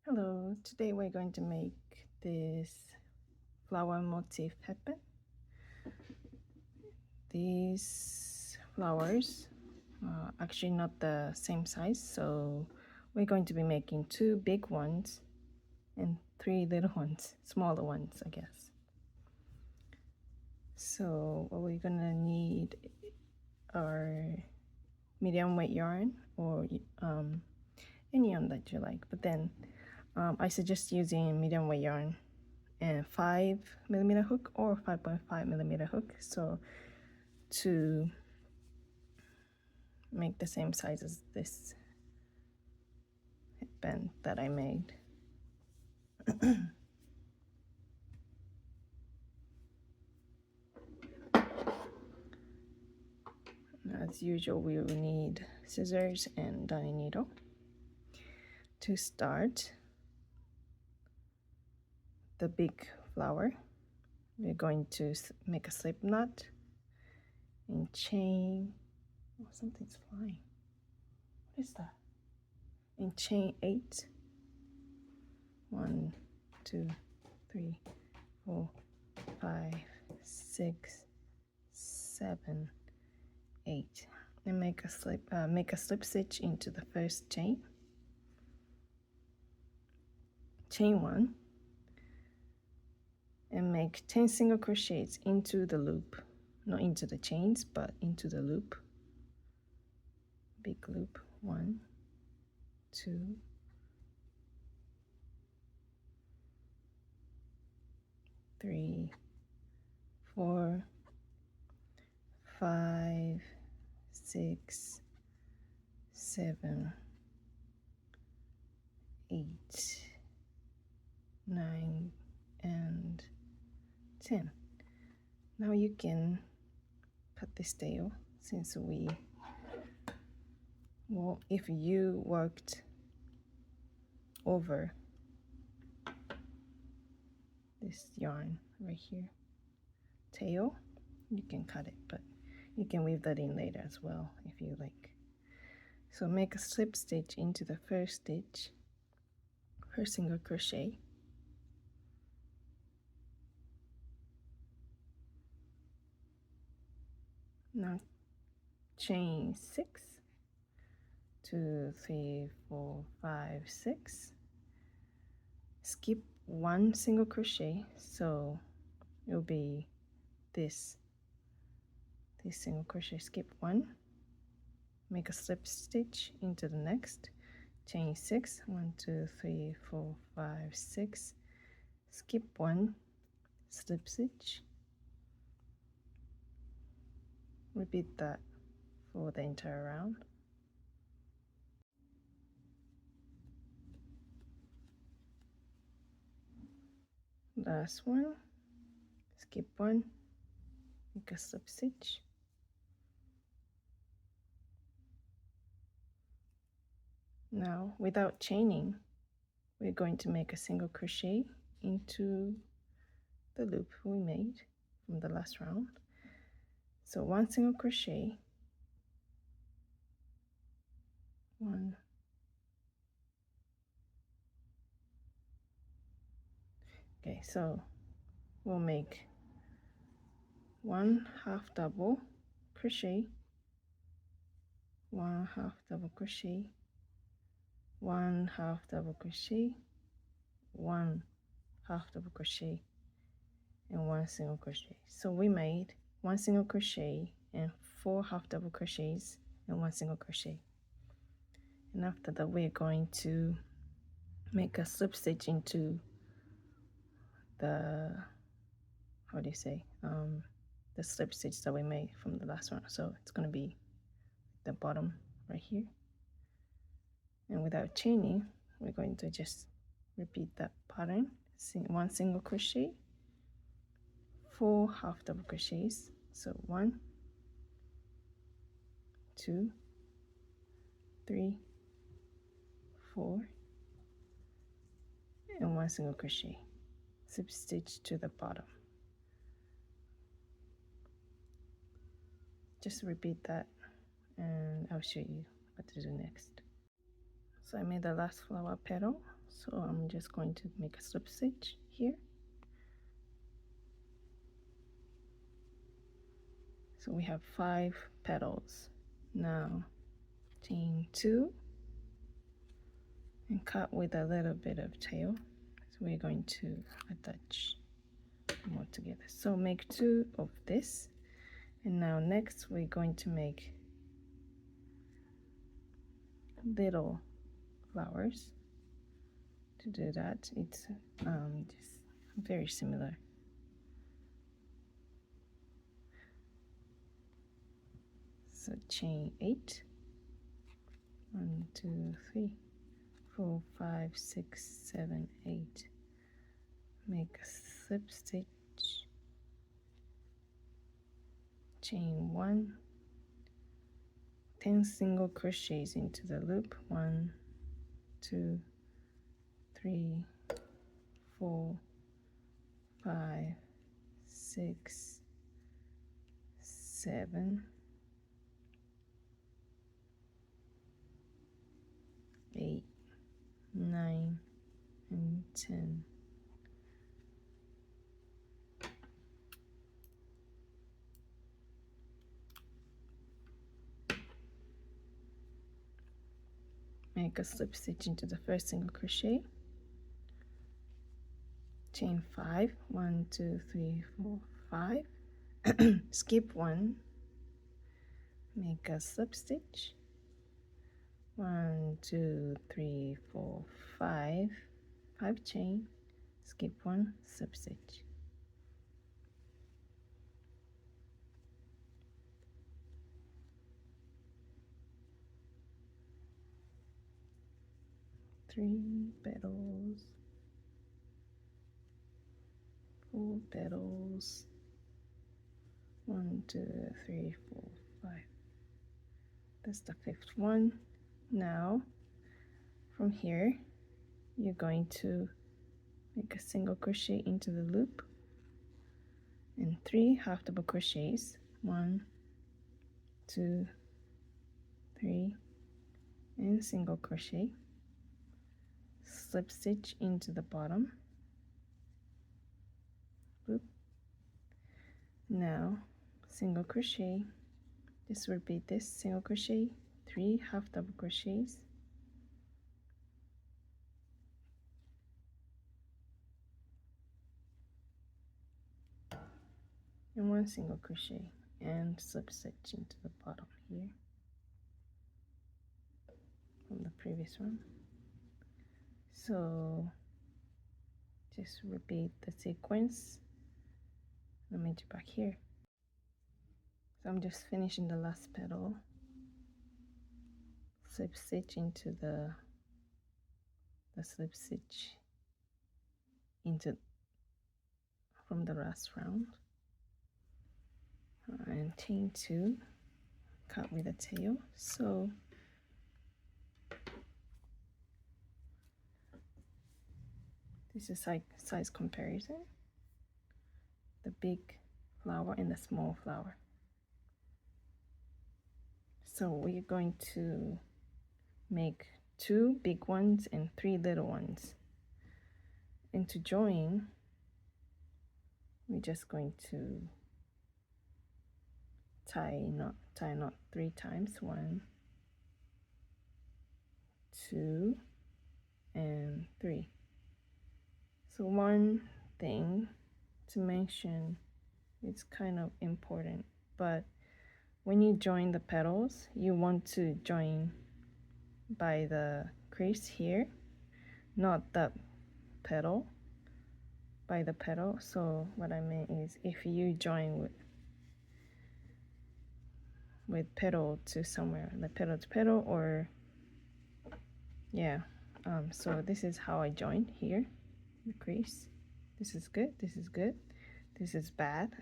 Hello, today we're going to make this flower motif headband. These flowers are actually not the same size, so we're going to be making 2 big ones and 3 little ones, smaller ones, I guess. So what we're gonna need are medium weight yarn or any yarn that you like, but then I suggest using medium weight yarn and 5mm hook or 5.5mm hook, so to make the same size as this headband that I made. As usual, we will need scissors and darning needle. To start the big flower, we're going to make a slip knot and chain. Oh, something's flying. What is that? And chain 8. 1, 2, 3, 4, 5, 6, 7, 8, and make a slip stitch into the first chain. Chain 1 and make 10 single crochets into the loop, not into the chains but into the loop, big loop. 1, 2, 3, 4, 5, 6, 7, 8, 9, and 10. Now you can cut this tail, since if you worked over this yarn right here, tail, you can cut it, but you can weave that in later as well if you like. So make a slip stitch into the first stitch, first single crochet. Now chain 6, 2, 3, 4, 5, 6. Skip 1 single crochet, so it'll be this single crochet. Skip 1, make a slip stitch into the next, chain 6, 1, 2, 3, 4, 5, 6. Skip 1, slip stitch. Repeat that for the entire round. Last one, skip 1, make a slip stitch. Now, without chaining, we're going to make a single crochet into the loop we made from the last round. So 1 single crochet, 1, okay, so we'll make 1 half double crochet, 1 half double crochet, 1 half double crochet, 1 half double crochet, and 1 single crochet. So we made 1 single crochet and 4 half double crochets and 1 single crochet. And after that, we're going to make a slip stitch into the, how do you say, the slip stitch that we made from the last one. So it's going to be the bottom right here. And without chaining, we're going to just repeat that pattern. 1 single crochet, 4 half double crochets. So 1, 2, 3, 4, and 1 single crochet. Slip stitch to the bottom. Just repeat that and I'll show you what to do next. So I made the last flower petal, So I'm just going to make a slip stitch here. So we have 5 petals. Now chain 2 and cut with a little bit of tail. So we're going to attach them all together. So make 2 of this, and now next we're going to make little flowers. To do that, it's just very similar. So chain 8, 1 2 3 4 5 6 7 8, make a slip stitch, chain 1, 10 single crochets into the loop, 1 2 3 4 5 6 7 8 9 and 10. Make a slip stitch into the first single crochet, chain 5, 1 2 3 4 5, skip 1, make a slip stitch, 1 2 3 4 5, 5 chain, skip 1, slip stitch. Three petals, 4 petals, 1 2 3 4 5. That's the 5th one. Now from here you're going to make a single crochet into the loop and 3 half double crochets, 1 2 3, and single crochet, slip stitch into the bottom loop. Now single crochet, just repeat this, single crochet, 3 half double crochets, and 1 single crochet, and slip stitch into the bottom here from the previous one. So just repeat the sequence. Let me do back here. So I'm just finishing the last petal, slip stitch into the slip stitch into from the last round, and chain 2, cut with a tail. So this is like size comparison, the big flower and the small flower. So we're going to make 2 big ones and 3 little ones, and to join we're just going to tie knot 3 times, 1 2 and 3. So one thing to mention, it's kind of important, but when you join the petals, you want to join by the crease here, not the petal, by the petal. So what I mean is, if you join with petal to somewhere, like petal to petal, or yeah, so this is how I join here, the crease. This is good, this is good, this is bad.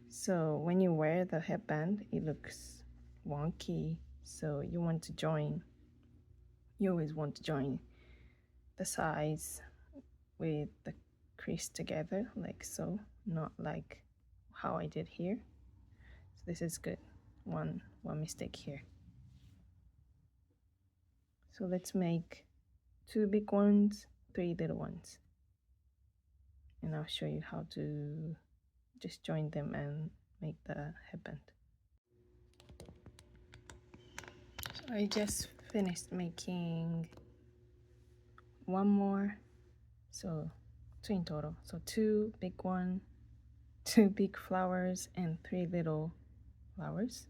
So when you wear the headband, it looks wonky, so you want to join, you always want to join the sides with the crease together, like so, not like how I did here. So this is good. One mistake here. So let's make 2 big ones 3 little ones, and I'll show you how to just join them and make the headband. So I just finished making one more, so 2 in total. So 2 big one, 2 big flowers, and 3 little flowers.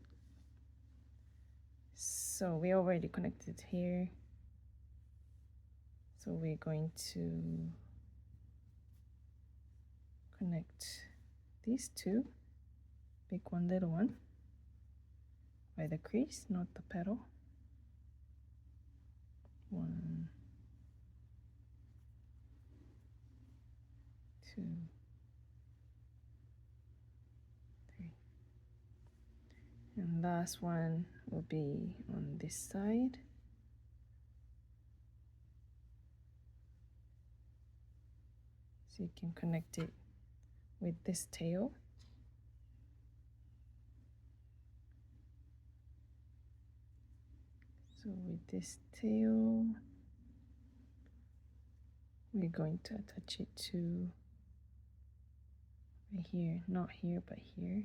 So we already connected here, so we're going to connect these 2, big one, little one, by the crease, not the petal. 1, 2, 3, and last one will be on this side. So you can connect it with this tail. So with this tail, we're going to attach it to right here, not here, but here.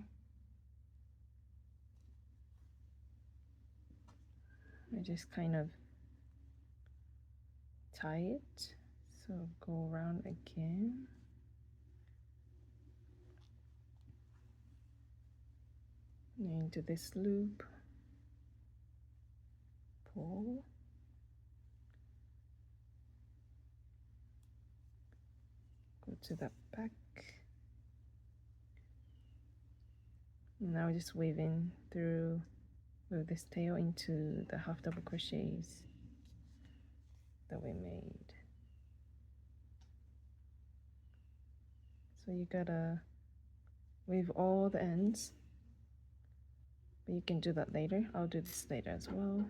I just kind of tie it, so go around again. Into this loop, pull, go to the back. Now just weaving through with this tail into the half double crochets that we made. So you gotta weave all the ends, but you can do that later. I'll do this later as well.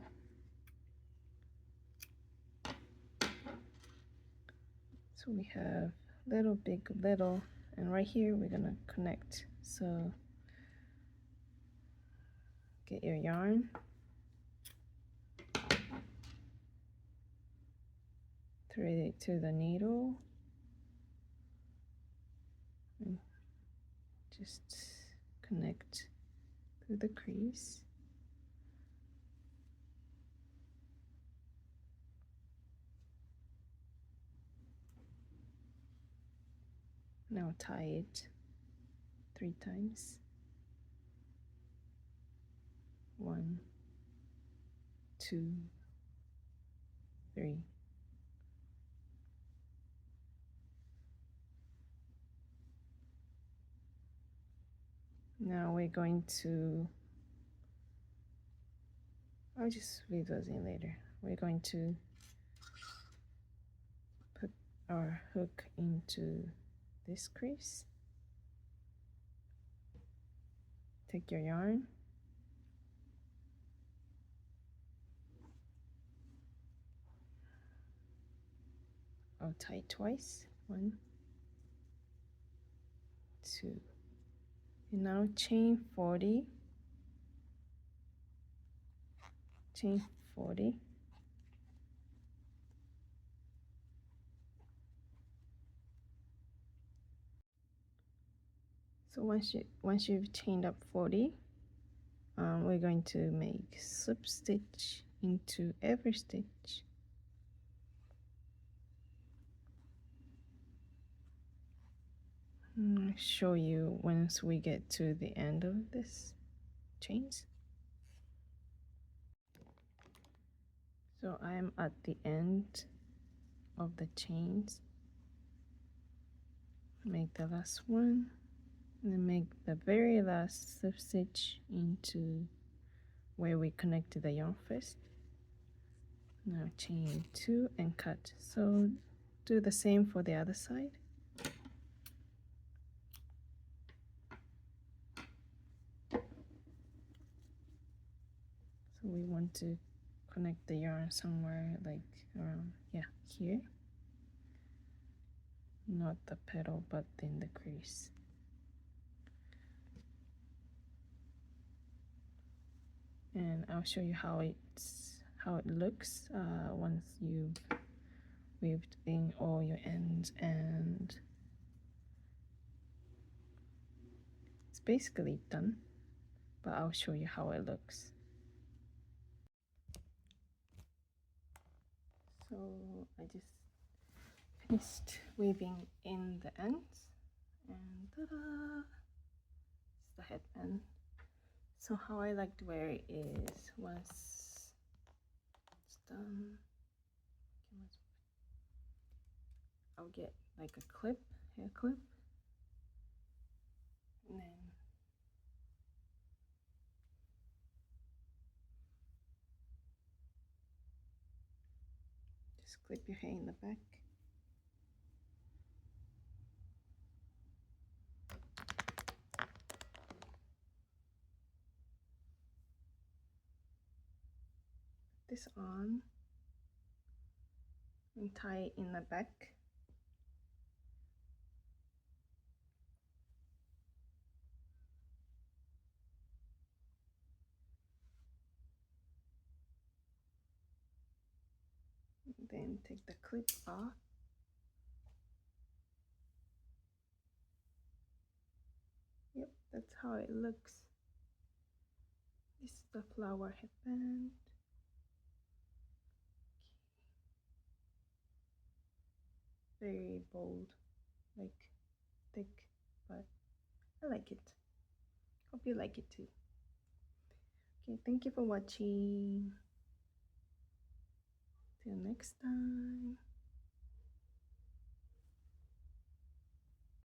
So we have little, big, little, and right here we're gonna connect. So get your yarn, thread it to the needle, and just connect through the crease. Now tie it 3 times. 1, 2, 3. Now we're going to, I'll just weave those in later. We're going to put our hook into this crease. Take your yarn, I'll tie it twice. 1, 2, and now chain 40, chain 40, so once you've chained up 40, we're going to make slip stitch into every stitch. I'll show you once we get to the end of this chains. So I am at the end of the chains. Make the last one, and then make the very last slip stitch into where we connected the yarn first. Now chain 2 and cut. So do the same for the other side. So we want to connect the yarn somewhere like around, yeah, here. Not the petal, but in the crease. And I'll show you how it looks once you've weaved in all your ends, and it's basically done, but I'll show you how it looks. So I just finished weaving in the ends, and ta-da! It's the headband. So how I like to wear it is, once it's done, I'll get like a clip, hair clip, and then just clip your hair in the back. Put this on and tie it in the back. Then take the clip off. Yep, that's how it looks. This is the flower headband. Very bold, like thick, but I like it. Hope you like it too. Okay, thank you for watching. Till next time.